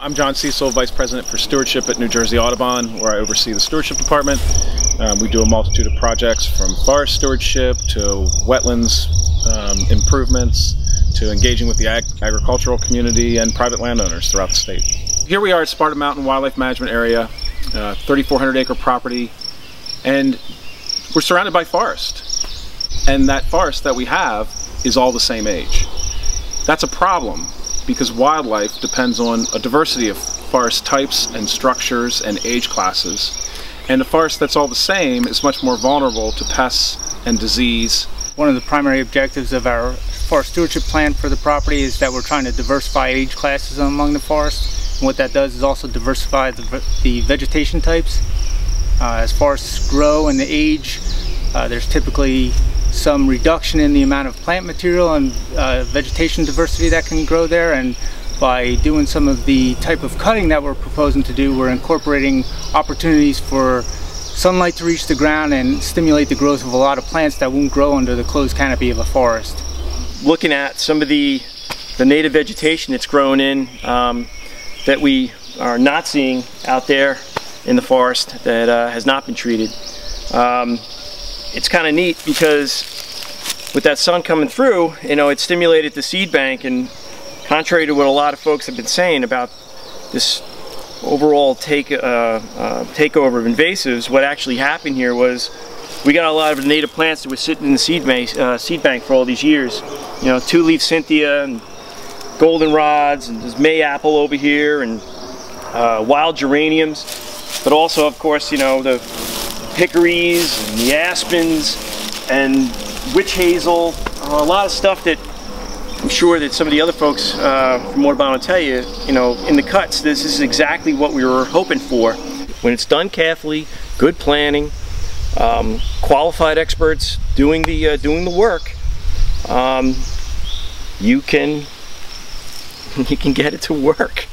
I'm John Cecil, Vice President for Stewardship at New Jersey Audubon, where I oversee the Stewardship Department. We do a multitude of projects from forest stewardship to wetlands improvements to engaging with the agricultural community and private landowners throughout the state. Here we are at Sparta Mountain Wildlife Management Area, 3,400 acre property, and we're surrounded by forest. And that forest that we have is all the same age. That's a problem, because wildlife depends on a diversity of forest types and structures and age classes. And a forest that's all the same is much more vulnerable to pests and disease. One of the primary objectives of our forest stewardship plan for the property is that we're trying to diversify age classes among the forest. And what that does is also diversify the vegetation types. As forests grow and age, there's typically some reduction in the amount of plant material and vegetation diversity that can grow there, and by doing some of the type of cutting that we're proposing to do, we're incorporating opportunities for sunlight to reach the ground and stimulate the growth of a lot of plants that won't grow under the closed canopy of a forest. Looking at some of the native vegetation that's grown in that we are not seeing out there in the forest that has not been treated. It's kind of neat because with that sun coming through, it stimulated the seed bank, and contrary to what a lot of folks have been saying about this overall takeover of invasives, what actually happened here was we got a lot of native plants that were sitting in the seed bank for all these years. Two-leaf Cynthia and goldenrods, and there's mayapple over here, and wild geraniums, but also, of course, the hickories and the aspens and witch hazel, a lot of stuff that I'm sure that some of the other folks from Audubon will tell you, in the cuts, this is exactly what we were hoping for. When it's done carefully, good planning, qualified experts doing the work, you can get it to work.